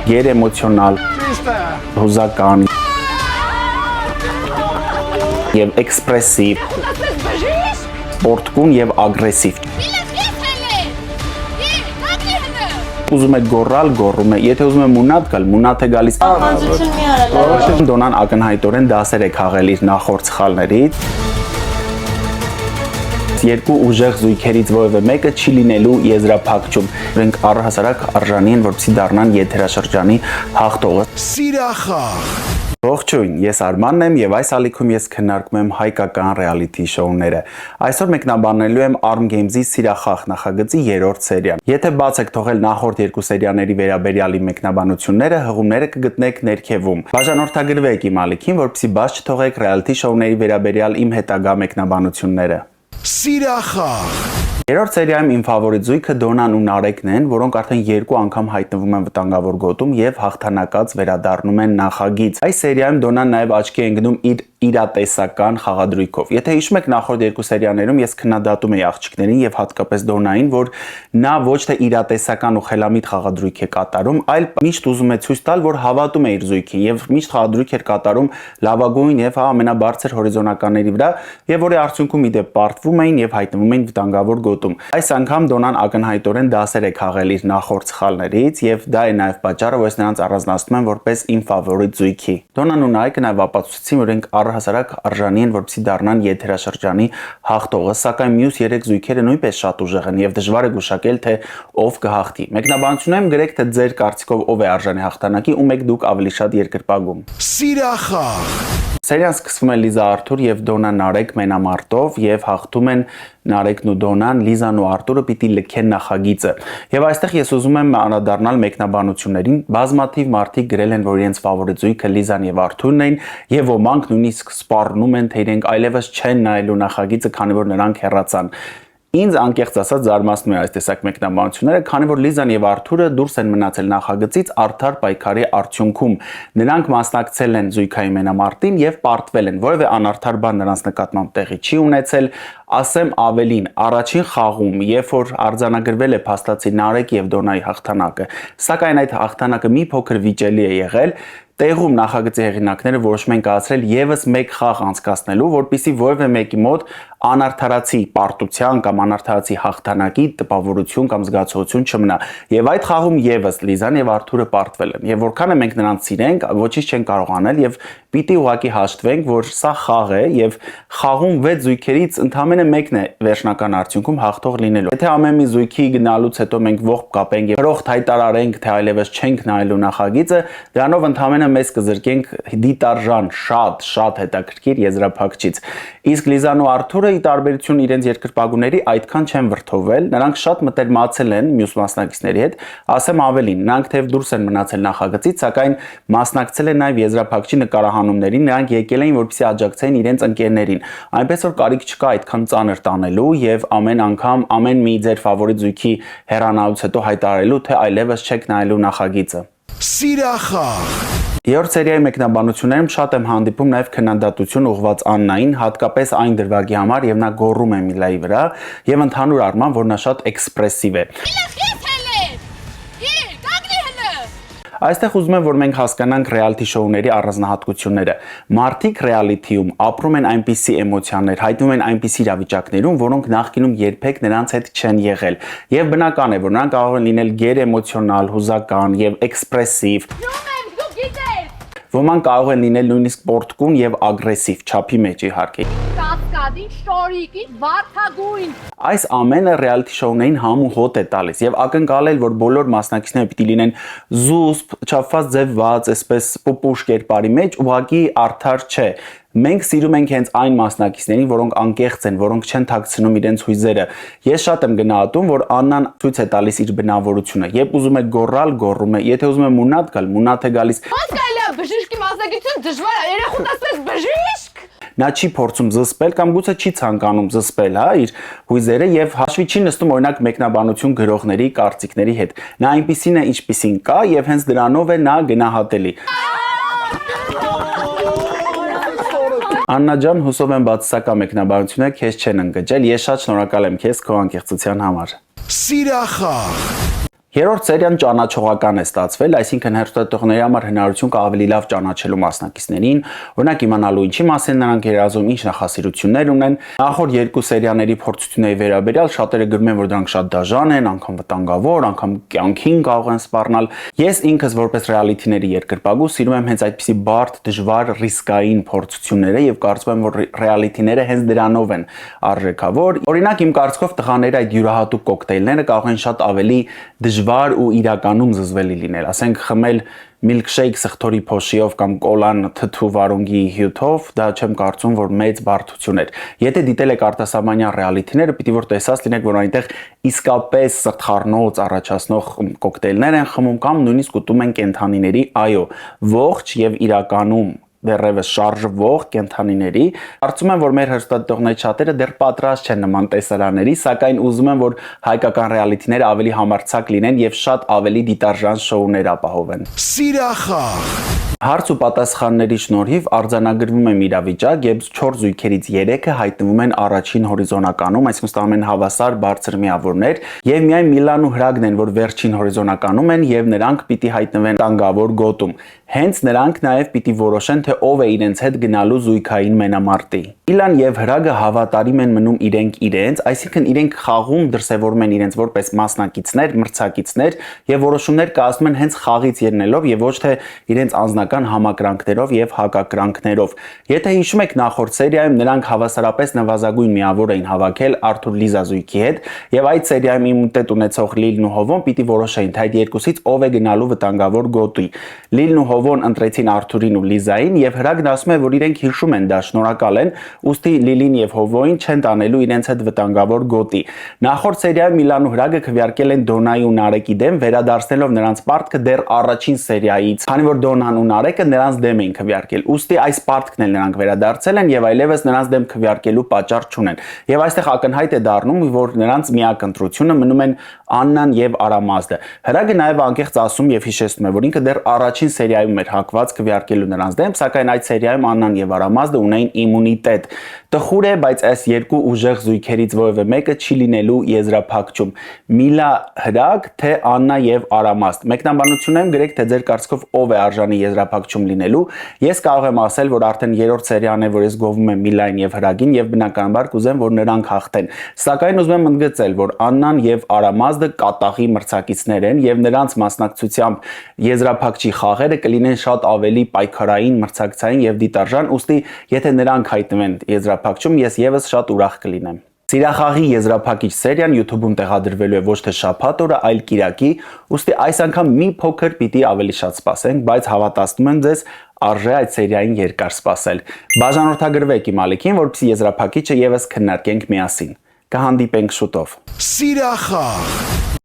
գերեմոցիոնալ, հուզական եւ էքսպրեսիվ, պորտկուն եւ ագրեսիվ։ Ուզում եք գոռալ, գոռում է, եթե ուզում է մունատ գալ, մունատ է գալիս։ Հանձություն մի արել։ Դոնան ակնհայտորեն դասեր է քաղել իր նախորդ սխալներից։ Երկու ուժեղ զույգերից որևէ մեկը չի լինելու եզրափակչում։ Մենք առհասարակ արժանի են, որպեսզի դառնան եթերաշրջանի հաղթողը։ Սիրախաղ։ Ողջույն, ես Արմանն եմ եւ այս ալիքում ես քննարկում եմ հայկական ռեալիթի շոուները։ Այսօր մեկնաբանելու եմ Arm Games-ի Սիրախաղ նախագծի 3-րդ սերիան։ Եթե բաց եք թողել նախորդ երկու սերիաների վերաբերյալի մեկնաբանությունները, հղումները կգտնեք ներքևում։ Բաժանորդագրվեք իմ ալիքին, որպեսզի բաց չթողեք ռեալիթի շոուների վերաբերյալ իմ հետագա մեկնաբանությունները։ Սիրախաղ։ Երրորդ սերիայում իմ ֆավորիտ զույգը Դոնան ու Նարեկն են, որոնք արդեն 2 անգամ հայտնվում են վտանգավոր գոտում եւ հաղթանակած վերադառնում են նախագիծ։ Այս սերիայում Դոնան նաեւ աչքի է ընկնում իր իրատեսական խաղադրույքով։ Եթե հիշում եք նախորդ երկու սերիաներում ես քննադատում էի աղջիկներին եւ հատկապես Դոնային, որ նա ոչ թե իրատեսական ու խելամիտ խաղադրույք է կատարում, այլ միշտ ուզում է ցույց տալ, որ հավատում է իր զույգին եւ միշտ խաղադրույք էր կատարում լավագույն եւ ամենաբարձր հորիզոնականների վրա եւ որի արդյունքում իդեպ պարտվում էին եւ հայտնվում էին վտանգավոր գոտում։ Այս անգամ Դոնան ակնհայտորեն դասեր է քաղել իր նախորդ սխալներից եւ դա է նաեւ պատճառը, որ ես նրանց առանձնացնում եմ որպես իմ ֆավորիտ զույգի։ Դոնան ու Նարեկը նաեւ ապացուցեցին, որ իրենք առհասարակ արժանի են, որպեսզի դառնան եթերաշրջանի հաղթողը, սակայն մյուս 3 զույգերը նույնպես շատ ուժեղ են եւ դժվար է գուշակել, թե ով կհաղթի։ Մեկնաբանությունում գրեք, թե ձեր կարծիքով ով է արժանի հաղթանակի ու մեկ դուք ավելի շատ երկրպագում։ Սիրախաղ։ Սերիան սկսվում է Լիզա Արթուր եւ Դոնա Նարեկ մենամարտով եւ հաղթում են Նարեկն ու Դոնան, Լիզան ու Արթուրը պիտի լքեն նախագիծը։ Եվ այստեղ ես ուզում եմ անդրադառնալ մեկնաբանություններին։ Բազմաթիվ մարդիկ գրել են, որ իրենց ֆավորիտ զույգը Լիզան եւ Արթուրն են եւ ոմանք նույնիսկ սպառնում են, թե իրենք այլևս չեն նայելու նախագիծը, քանի որ նրանք հեռացան։ Ինձ անկեղծ ասած զարմացնում է այս տեսակ մեկնաբանությունները, քանի որ Լիզան եւ Արթուրը դուրս են մնացել նախագծից արդար պայքարի արդյունքում։ Նրանք մասնակցել են զույգային մենամարտին եւ պարտվել են, որևէ անարդար բան նրանց նկատմամբ տեղի չի ունեցել։ Ասեմ ավելին, առաջին խաղում, երբ որ արձանագրվել է փաստացի Նարեկ եւ Դոնայի հաղթանակը, սակայն այդ հաղթանակը մի փոքր վիճելի է եղել, տեղում նախագծի հեղինակները որոշում են կայացրել եւս մեկ խաղ անցկացնելու, որպեսզի որևէ մեկի մոտ անարդարացի պարտության կամ անարդարացի հաղթանակի տպավորություն կամ զգացողություն չմնա։ Եվ այդ խաղում եւս Լիզան եւ Արթուրը պարտվել են։ Եվ որքան է մենք նրանց սիրենք, ոչինչ չեն կարող անել եւ պիտի ուղղակի հաշտվենք, որ սա խաղ է եւ խաղում 6 զույգերից ընդամենը մեկն է վերջնական արդյունքում հաղթող լինելու։ Եթե ամեն մի զույգի գնալուց հետո մենք ողջ կապենք եւ հրոխտ հայտարարենք, թե այլևս չենք նայելու նախագիծը, դրանով ընդամենը մեզ կզրկենք դիտարժան շատ հետաքրքիր եզրափակչից։ Իսկ Լիզան ու Արթուրը ի տարբերություն իրենց երկրպագուների այդքան չեն վրթովել, նրանք շատ մտերմացել են մյուս մասնակիցների հետ, ասեմ ավելին, նրանք թեև դուրս են մնացել նախագծից, սակայն մասնակցել են նաև եզրափակչի նկարահանումներին, նրանք եկել էին, որպեսզի աջակցեին իրենց ընկերներին, այնպես որ կարիք չկա այդքան ծանր տանելու եւ ամեն անգամ ամեն մի ձեր ֆավորիտ զույգի հեռանալուց հետո հայտարարելու, թե այլևս չեք նայելու նախագիծը։ Սիրախաղ։ Երրորդ սերիայի մեկնաբանություններում շատ եմ հանդիպում նաև քննադատություն ուղղված Աննային, հատկապես այն դրվագի համար, եւ նա գոռում է Միլայի վրա, եւ ընդհանուր առմամբ, որ նա շատ էքսպրեսիվ է։ Այստեղ ուզում եմ, որ մենք հասկանանք ռեալիթի շոուների առանձնահատկությունները։ Մարդիկ ռեալիթիում ապրում են այնպիսի էմոցիաներ, հայտնվում են այնպիսի իրավիճակներում, որոնք նախկինում երբեք նրանց հետ չեն եղել։ Եվ բնական է, որ նրանք կարող են լինել գերեմոցիոնալ, հուզական եւ էքսպրեսիվ։ Ոմանք կարող են լինել նույնիսկ պորտկուն եւ ագրեսիվ, չափի մեջ իհարկե։ Կասկադին, շորիկի, վարդագույն։ Այս ամենը ռեալիթի շոուներին համ ու հոտ է տալիս եւ ակնկալել, որ բոլոր մասնակիցները պիտի լինեն զուսպ, չափված ձևված, այսպես պուպուշ կերպարի մեջ, ուղղակի արդար չէ։ Մենք սիրում ենք հենց այն մասնակիցներին, որոնք անկեղծ են, որոնք չեն թաքցնում իրենց հույզերը։ Ես շատ եմ գնահատում, որ Աննան ցույց է տալիս իր բնավորությունը։ Երբ ուզում է գոռալ, գոռում է, եթե ուզում է մունատ գալ, մունատ է գալիս։ Բժիշկի մասնակցություն դժվար է, երախոն ասես բժիշկ։ Նա չի փորձում զսպել կամ գուցե չի ցանկանում զսպել, հա, իր հույզերը եւ հաշվի չի նստում օրինակ մեկնաբանություն գրողների կարծիքների հետ։ Նա այնպիսին է, ինչպիսին կա եւ հենց դրանով է նա գնահատելի։ Աննա ջան, հուսով եմ բացասական մեկնաբանությունը քեզ չեն ընկճել։ Ես շատ շնորհակալ եմ քեզ քո անկեղծության համար։ Սիրախաղ։ Երրորդ սերիան ճանաչողական է ստացվել, այսինքն հեռուստատիտողների համար հնարավորություն կա ավելի լավ ճանաչելու մասնակիցներին, օրինակ իմանալու ինչի մասին նրանք երազում, ինչ նախասիրություններ ունեն։ Նախորդ երկու սերիաների փորձությունների վերաբերյալ շատերը գրում են, որ դրանք շատ դաժան են, անգամ վտանգավոր, անգամ կյանքին կարող են սպառնալ։ Ես ինքս որպես ռեալիթիների երկրպագու սիրում եմ հենց այդպիսի բարդ, դժվար, ռիսկային փորձությունները եւ կարծում եմ, որ ռեալիթիները հենց դրանով են արժեքավոր։ Օրինակ իմ կարծիքով տղաները այդ յուրահատուկ կոկտեյլները կարող են շատ ավելի դժվար ու իրականում զզվելի լինել, ասենք խմել միլքշեյք սխթորի փոշիով կամ կոլան թթու վարունգի հյութով, դա չեմ կարծում, որ մեծ բարդություն էր։ Եթե դիտել եք արտասահմանյան ռեալիթիները, պիտի որ տեսած լինեք, որ այնտեղ իսկապես սրտխառնոց առաջացնող կոկտեյլներ են խմում կամ նույնիսկ ուտում են կենդանիների, այո, ողջ եւ իրականում դեռևս շարժվող կենդանիների։ Կարծում եմ, որ մեր հեռուստադիտողներից շատերը դեռ պատրաստ չեն նման տեսարանների, սակայն ուզում եմ, որ հայկական ռեալիթիները ավելի համարձակ լինեն եւ շատ ավելի դիտարժան շոուներ ապահովեն։ Սիրախաղ Հարց ու պատասխանների շնորհիվ արձանագրվում է իրավիճակ, եւ 4 զույգերից 3-ը հայտնվում են առաջին հորիզոնականում, այսինքն ստանում են հավասար բարձր միավորներ, եւ միայն Միլան ու Հրագն են, որ վերջին հորիզոնականում են, եւ նրանք պիտի հայտնվեն տանգավոր գոտում։ Հենց նրանք նաեւ պիտի որոշեն, թե ով է իրենց հետ գնալու զույգային մենամարտի։ Միլան եւ Հրագը հավատարիմ են մնում իրենք իրենց, այսինքն իրենք խաղում դրսևորում են իրենց որպես մասնակիցներ, մրցակիցներ եւ որոշումներ կայացնում են հենց խաղից ելնելով եւ ոչ թե իրենց անձնական համակրանքներով եւ հակակրանքներով։ Եթե հիշում եք նախորդ սերիայում նրանք հավասարապես նվազագույն միավոր էին հավաքել Արթուր Լիզա զույգի հետ եւ այդ սերիայում իմունիտետ ունեցող Լիլն ու Հովոն պիտի որոշեին, թե այդ երկուսից ով է գնալու վտանգավոր գոտի։ Լիլն ու Հովոն ընտրեցին Արթուրին ու Լիզային եւ Հրագն ասում է, որ իրենք հիշում են դա, շնորհակալ են, ուստի Լիլին եւ Հովոին չեն տանելու իրենց հետ վտանգավոր գոտի։ Նախորդ սերիայում Միլան ու Հրագը քվեարկել են Դոնայի ու Նարեկի դեմ, վերադարձնելով նրանց պարտքը դեռ առաջին սերիայից, քանի որ Դոնան ու Նարեկը նրանց դեմ էին քվեարկել։ Ուստի այս պարտքն էլ նրանք վերադարձել են եւ այլևս նրանց դեմ քվեարկելու պատճառ չունեն։ Եվ այստեղ ակնհայտ է դառնում, որ նրանց միակ ընտրությունը մնում են Աննան եւ Արամազդը։ Հրագը նաեւ անկեղծ ասում եւ հիշեցնում է, որ ինքը դեռ առաջին սերիայում էր հակված քվեարկելու նրանց դեմ, սակայն այդ սերիայում Աննան եւ Արամազդը ունեին իմունիտետ։ Տխուր է, բայց այս երկու ուժեղ զույգերից որևէ մեկը չի լինելու եզրափակչում։ Միլա Հրագ, թե Աննա եւ Արամազդ։ Մեկնաբանություններում գրեք, թե ձեր կարծիքով ով է արժանի եզրափակչում լինելու։ Ես կարող եմ ասել, որ արդեն երրորդ սերիան է, որ ես գովում եմ Միլային եւ Հրագին եւ բնականաբար կուզեմ, որ նրանք հաղթեն։ Սակայն ուզում եմ ընդգծել, որ Աննան եւ Արամազդը կատաղի մրցակիցներ են եւ նրանց մասնակցությամբ եզրափակչի խաղերը կլինեն շատ ավելի պայքարային, մրցակցային եւ դիտարժան, ուստի եթե նրանք հայտնվեն եզրափակչում, ես եւս շատ ուրախ կլինեմ։ Սիրախաղի եզրափակիչ սերիան YouTube-ում տեղադրվելու է ոչ թե շաբաթ օրը, այլ կիրակի, ուստի այս անգամ մի փոքր պիտի ավելի շատ սպասենք, բայց հավատացնում եմ ձեզ, արժե այդ սերիային երկար սպասել։ Բաժանորդագրվեք իմ ալիքին, որպեսզի եզրափակիչը եւս քննարկենք միասին։ Կհանդիպենք շուտով։ Սիրախաղ